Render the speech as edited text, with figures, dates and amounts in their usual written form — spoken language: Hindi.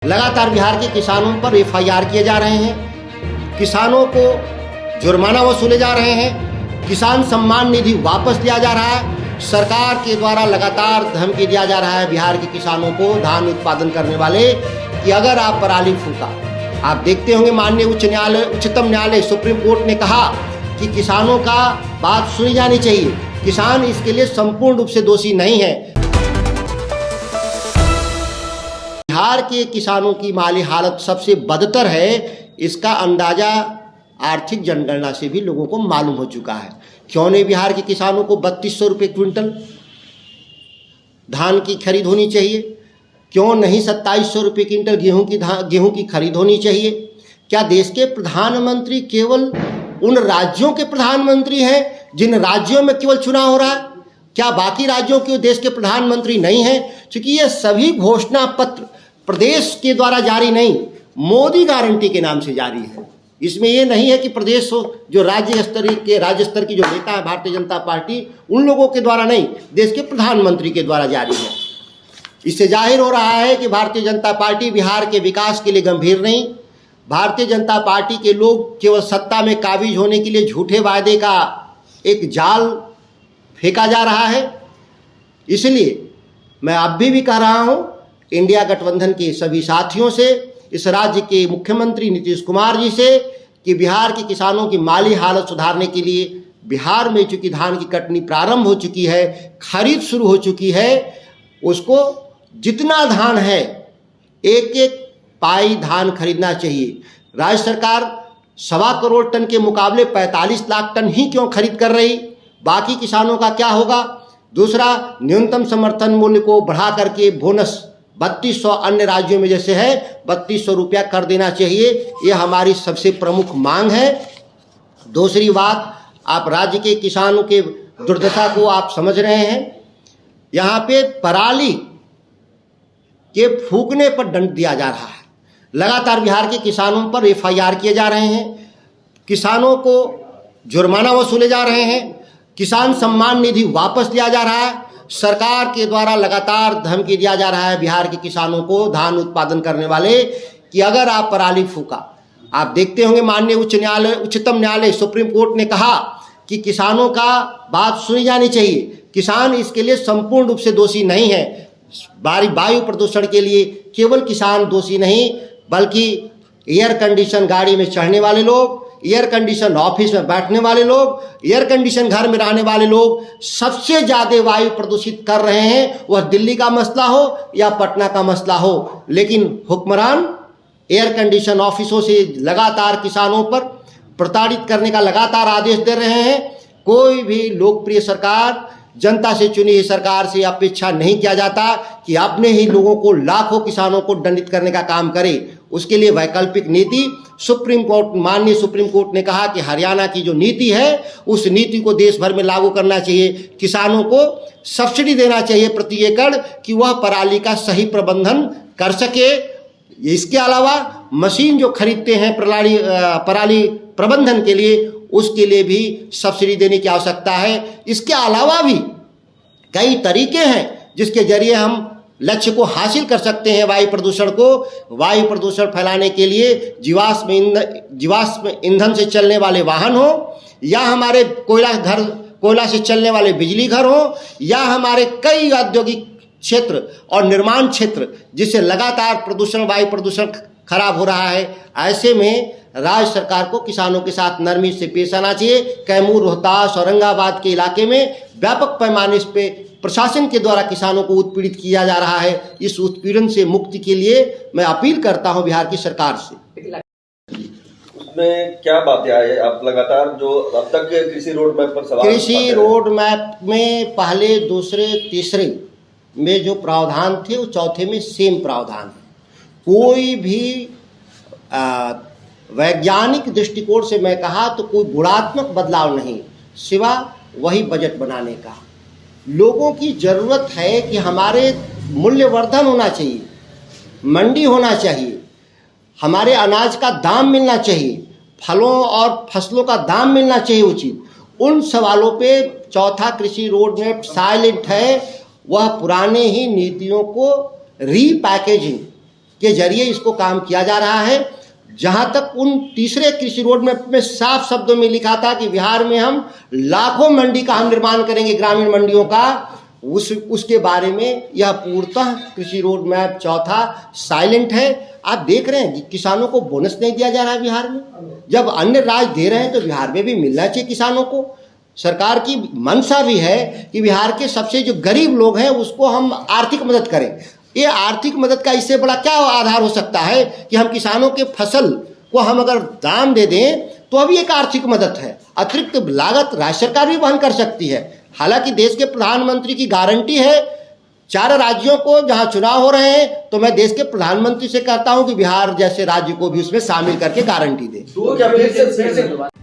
लगातार बिहार के किसानों पर एफआईआर किए जा रहे हैं, किसानों को जुर्माना वसूले जा रहे हैं, किसान सम्मान निधि वापस लिया जा रहा है। सरकार के द्वारा लगातार धमकी दिया जा रहा है बिहार के किसानों को, धान उत्पादन करने वाले, कि अगर आप पराली फूका। आप देखते होंगे माननीय उच्चतम न्यायालय सुप्रीम कोर्ट ने कहा कि किसानों का बात सुनी जानी चाहिए, किसान इसके लिए संपूर्ण रूप से दोषी नहीं है। बिहार के किसानों की माली हालत सबसे बदतर है, इसका अंदाजा आर्थिक जनगणना से भी लोगों को मालूम हो चुका है। क्यों नहीं बिहार के किसानों को 3200 रुपये क्विंटल धान की खरीद होनी चाहिए? क्यों नहीं 2700 रुपये क्विंटल गेहूं की खरीद होनी चाहिए? क्या देश के प्रधानमंत्री केवल उन राज्यों के प्रधानमंत्री हैं जिन राज्यों में केवल चुनाव हो रहा है? क्या बाकी राज्यों के देश के प्रधानमंत्री नहीं हैं? क्योंकि ये सभी घोषणा पत्र प्रदेश के द्वारा जारी नहीं, मोदी गारंटी के नाम से जारी है। इसमें ये नहीं है कि प्रदेश जो राज्य स्तर की जो नेता है भारतीय जनता पार्टी, उन लोगों के द्वारा नहीं, देश के प्रधानमंत्री के द्वारा जारी है। इससे जाहिर हो रहा है कि भारतीय जनता पार्टी बिहार के विकास के लिए गंभीर नहीं। भारतीय जनता पार्टी के लोग केवल सत्ता में काबिज होने के लिए झूठे वायदे का एक जाल फेंका जा रहा है। इसलिए मैं अब भी कह रहा हूं इंडिया गठबंधन के सभी साथियों से, इस राज्य के मुख्यमंत्री नीतीश कुमार जी से, कि बिहार के किसानों की माली हालत सुधारने के लिए बिहार में चूंकि धान की कटनी प्रारंभ हो चुकी है, खरीद शुरू हो चुकी है, उसको जितना धान है एक एक पाई धान खरीदना चाहिए। राज्य सरकार 1.25 करोड़ टन के मुकाबले 45 लाख टन ही क्यों खरीद कर रही? बाकी किसानों का क्या होगा? दूसरा, न्यूनतम समर्थन मूल्य को बढ़ा करके बोनस 3200 अन्य राज्यों में जैसे है 3200 रुपया कर देना चाहिए। यह हमारी सबसे प्रमुख मांग है। दूसरी बात, आप राज्य के किसानों के दुर्दशा को आप समझ रहे हैं। यहाँ पे पराली के फूकने पर दंड दिया जा रहा है। लगातार बिहार के किसानों पर एफआईआर किए जा रहे हैं, किसानों को जुर्माना वसूले जा रहे हैं, किसान सम्मान निधि वापस लिया जा रहा है। सरकार के द्वारा लगातार धमकी दिया जा रहा है बिहार के किसानों को, धान उत्पादन करने वाले, कि अगर आप पराली फूका। आप देखते होंगे माननीय उच्चतम न्यायालय सुप्रीम कोर्ट ने कहा कि किसानों का बात सुनी जानी चाहिए, किसान इसके लिए संपूर्ण रूप से दोषी नहीं है। वायु प्रदूषण के लिए केवल किसान दोषी नहीं, बल्कि एयर कंडीशन गाड़ी में चढ़ने वाले लोग, एयर कंडीशन ऑफिस में बैठने वाले लोग, एयर कंडीशन घर में रहने वाले लोग सबसे ज़्यादा वायु प्रदूषित कर रहे हैं। वह दिल्ली का मसला हो या पटना का मसला हो, लेकिन हुक्मरान एयर कंडीशन ऑफिसों से लगातार किसानों पर प्रताड़ित करने का लगातार आदेश दे रहे हैं। कोई भी लोकप्रिय सरकार, जनता से चुनी हुई सरकार से अपेक्षा नहीं किया जाता कि अपने ही लोगों को, लाखों किसानों को दंडित करने का काम करे। उसके लिए वैकल्पिक नीति माननीय सुप्रीम कोर्ट ने कहा कि हरियाणा की जो नीति है उस नीति को देश भर में लागू करना चाहिए। किसानों को सब्सिडी देना चाहिए प्रति एकड़, कि वह पराली का सही प्रबंधन कर सके। इसके अलावा मशीन जो खरीदते हैं पराली प्रबंधन के लिए, उसके लिए भी सब्सिडी देने की आवश्यकता है। इसके अलावा भी कई तरीके हैं जिसके जरिए हम लक्ष्य को हासिल कर सकते हैं। वायु प्रदूषण फैलाने के लिए जीवाश्म ईंधन से चलने वाले वाहन हो, या हमारे कोयला से चलने वाले बिजली घर हो, या हमारे कई औद्योगिक क्षेत्र और निर्माण क्षेत्र जिससे लगातार वायु प्रदूषण खराब हो रहा है। ऐसे में राज्य सरकार को किसानों के साथ नरमी से पेश आना चाहिए। कैमूर, रोहतास, औरंगाबाद के इलाके में व्यापक पैमाने पे प्रशासन के द्वारा किसानों को उत्पीड़ित किया जा रहा है। इस उत्पीड़न से मुक्ति के लिए मैं अपील करता हूं बिहार की सरकार से। उसमें क्या बातें आई? आप लगातार जो अब तक कृषि रोड मैप पर सवाल, कृषि रोड मैप में पहले, दूसरे, तीसरे में जो प्रावधान थे वो चौथे में सेम प्रावधान है। कोई भी वैज्ञानिक दृष्टिकोण से मैं कहा तो कोई गुणात्मक बदलाव नहीं, सिवा वही बजट बनाने का। लोगों की ज़रूरत है कि हमारे मूल्यवर्धन होना चाहिए, मंडी होना चाहिए, हमारे अनाज का दाम मिलना चाहिए, फलों और फसलों का दाम मिलना चाहिए उचित। उन सवालों पे चौथा कृषि रोड मैप साइलेंट है। वह पुराने ही नीतियों को रीपैकेजिंग के जरिए इसको काम किया जा रहा है। जहां तक उन तीसरे कृषि रोड मैप में साफ शब्दों में लिखा था कि बिहार में हम लाखों मंडी का हम निर्माण करेंगे, ग्रामीण मंडियों का, उसके बारे में यह पूर्णतः कृषि रोड मैप चौथा साइलेंट है। आप देख रहे हैं कि किसानों को बोनस नहीं दिया जा रहा है बिहार में, जब अन्य राज्य दे रहे हैं तो बिहार में भी मिलना चाहिए किसानों को। सरकार की मंशा भी है कि बिहार के सबसे जो गरीब लोग हैं उसको हम आर्थिक मदद करें। ये आर्थिक मदद का इससे बड़ा क्या आधार हो सकता है कि हम किसानों के फसल को हम अगर दाम दे दें तो अभी एक आर्थिक मदद है। अतिरिक्त लागत राज्य सरकार भी वहन कर सकती है। हालांकि देश के प्रधानमंत्री की गारंटी है 4 राज्यों को जहां चुनाव हो रहे हैं, तो मैं देश के प्रधानमंत्री से कहता हूं कि बिहार जैसे राज्य को भी उसमें शामिल करके गारंटी दें। तो क्या फिर से